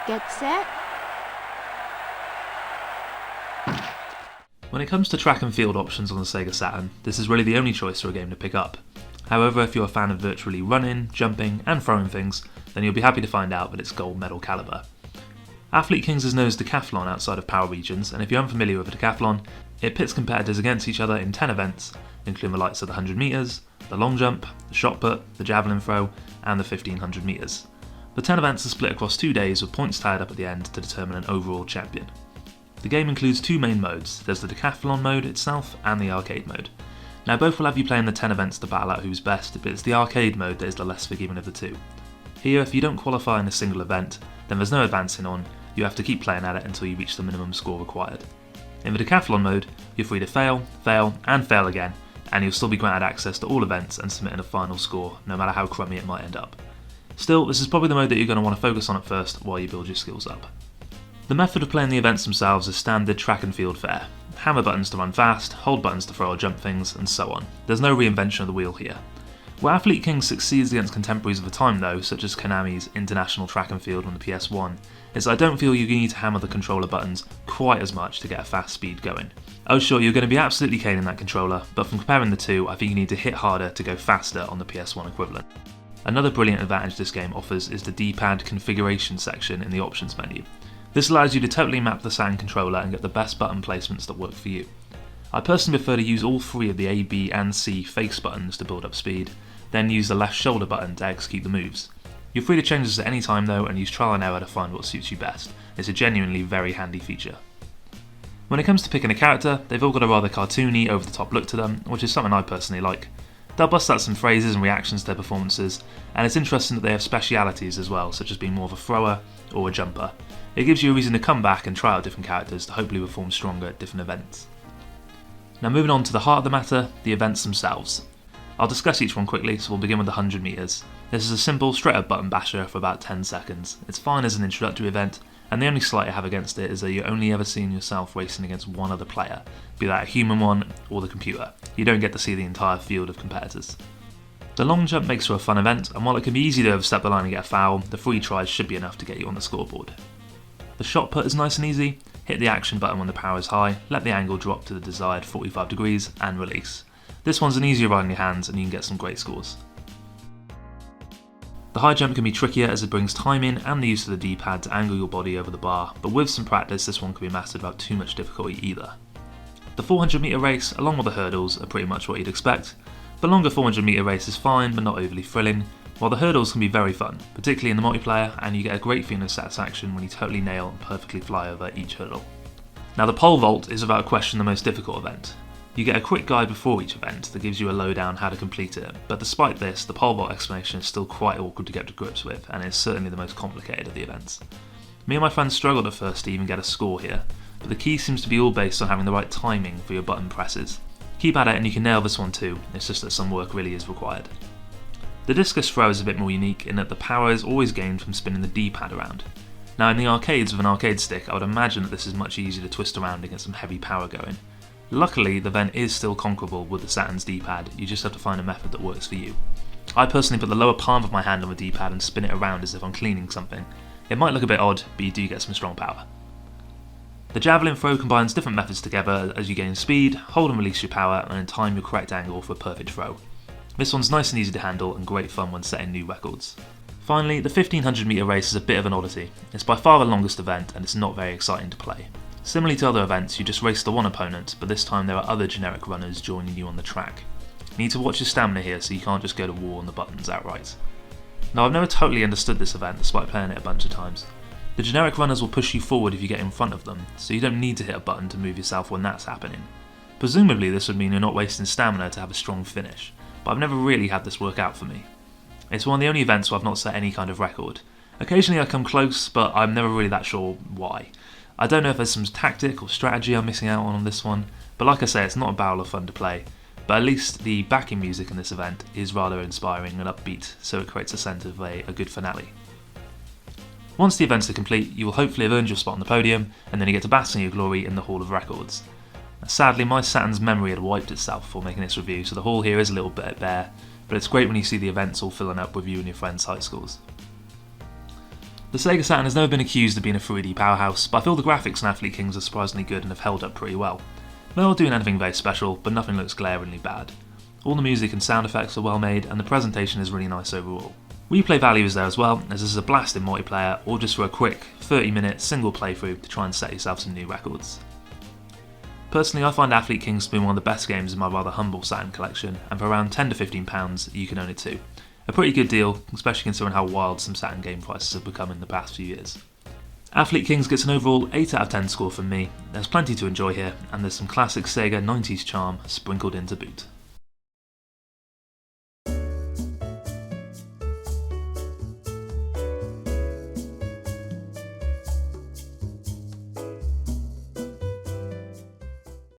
Get set. When it comes to track and field options on the Sega Saturn, this is really the only choice for a game to pick up. However, if you're a fan of virtually running, jumping and throwing things, then you'll be happy to find out that it's gold medal caliber. Athlete Kings is known as Decathlon outside of power regions, and if you're unfamiliar with a decathlon, it pits competitors against each other in 10 events, including the likes of the 100 metres, the long jump, the shot put, the javelin throw, and the 1500 metres. The 10 events are split across 2 days with points tied up at the end to determine an overall champion. The game includes 2 main modes. There's the decathlon mode itself and the arcade mode. Now both will have you playing the 10 events to battle out who's best, but it's the arcade mode that is the less forgiving of the two. Here, if you don't qualify in a single event, then there's no advancing on, you have to keep playing at it until you reach the minimum score required. In the decathlon mode, you're free to fail, and fail again, and you'll still be granted access to all events and submitting a final score, no matter how crummy it might end up. Still, this is probably the mode that you're going to want to focus on at first while you build your skills up. The method of playing the events themselves is standard track and field fare. Hammer buttons to run fast, hold buttons to throw or jump things, and so on. There's no reinvention of the wheel here. Where Athlete Kings succeeds against contemporaries of the time though, such as Konami's International Track and Field on the PS1, is that I don't feel you need to hammer the controller buttons quite as much to get a fast speed going. Oh sure, you're going to be absolutely caning that controller, but from comparing the two, I think you need to hit harder to go faster on the PS1 equivalent. Another brilliant advantage this game offers is the D-pad configuration section in the options menu. This allows you to totally map the Saturn controller and get the best button placements that work for you. I personally prefer to use all 3 of the A, B and C face buttons to build up speed, then use the left shoulder button to execute the moves. You're free to change this at any time though, and use trial and error to find what suits you best. It's a genuinely very handy feature. When it comes to picking a character, they've all got a rather cartoony, over the top look to them, which is something I personally like. They'll bust out some phrases and reactions to their performances, and it's interesting that they have specialities as well, such as being more of a thrower or a jumper. It gives you a reason to come back and try out different characters to hopefully perform stronger at different events. Now moving on to the heart of the matter, the events themselves. I'll discuss each one quickly, so we'll begin with the 100 metres. This is a simple straight up button basher for about 10 seconds. It's fine as an introductory event, and the only slight I have against it is that you're only ever seeing yourself racing against one other player, be that a human one or the computer. You don't get to see the entire field of competitors. The long jump makes for a fun event, and while it can be easy to overstep the line and get a foul, the 3 tries should be enough to get you on the scoreboard. The shot put is nice and easy. Hit the action button when the power is high, let the angle drop to the desired 45 degrees and release. This one's an easier ride in your hands and you can get some great scores. The high jump can be trickier as it brings timing and the use of the D-pad to angle your body over the bar, but with some practice this one can be mastered without too much difficulty either. The 400 metre race, along with the hurdles, are pretty much what you'd expect. The longer 400 metre race is fine but not overly thrilling, while the hurdles can be very fun, particularly in the multiplayer, and you get a great feeling of satisfaction when you totally nail and perfectly fly over each hurdle. Now the pole vault is without question the most difficult event. You get a quick guide before each event that gives you a lowdown how to complete it, but despite this, the pole vault explanation is still quite awkward to get to grips with, and is certainly the most complicated of the events. Me and my friends struggled at first to even get a score here, but the key seems to be all based on having the right timing for your button presses. Keep at it and you can nail this one too, it's just that some work really is required. The discus throw is a bit more unique in that the power is always gained from spinning the D-pad around. Now in the arcades with an arcade stick, I would imagine that this is much easier to twist around and get some heavy power going. Luckily, the vent is still conquerable with the Saturn's D-pad, you just have to find a method that works for you. I personally put the lower palm of my hand on the D-pad and spin it around as if I'm cleaning something. It might look a bit odd, but you do get some strong power. The javelin throw combines different methods together as you gain speed, hold and release your power, and in time your correct angle for a perfect throw. This one's nice and easy to handle and great fun when setting new records. Finally, the 1500 metre race is a bit of an oddity. It's by far the longest event and it's not very exciting to play. Similarly to other events, you just race the one opponent, but this time there are other generic runners joining you on the track. You need to watch your stamina here so you can't just go to war on the buttons outright. Now I've never totally understood this event despite playing it a bunch of times. The generic runners will push you forward if you get in front of them, so you don't need to hit a button to move yourself when that's happening. Presumably this would mean you're not wasting stamina to have a strong finish, but I've never really had this work out for me. It's one of the only events where I've not set any kind of record. Occasionally I come close, but I'm never really that sure why. I don't know if there's some tactic or strategy I'm missing out on this one, but like I say, it's not a barrel of fun to play. But at least the backing music in this event is rather inspiring and upbeat, so it creates a sense of a good finale. Once the events are complete, you will hopefully have earned your spot on the podium, and then you get to bask in your glory in the Hall of Records. Sadly, my Saturn's memory had wiped itself before making this review, so the hall here is a little bit bare, but it's great when you see the events all filling up with you and your friends' high scores. The Sega Saturn has never been accused of being a 3D powerhouse, but I feel the graphics in Athlete Kings are surprisingly good and have held up pretty well. They're not doing anything very special, but nothing looks glaringly bad. All the music and sound effects are well made, and the presentation is really nice overall. Replay value is there as well, as this is a blast in multiplayer or just for a quick 30-minute single playthrough to try and set yourself some new records. Personally, I find Athlete Kings to be one of the best games in my rather humble Saturn collection, and for around £10 to £15 you can own it too. A pretty good deal, especially considering how wild some Saturn game prices have become in the past few years. Athlete Kings gets an overall 8 out of 10 score from me. There's plenty to enjoy here, and there's some classic Sega 90s charm sprinkled in to boot.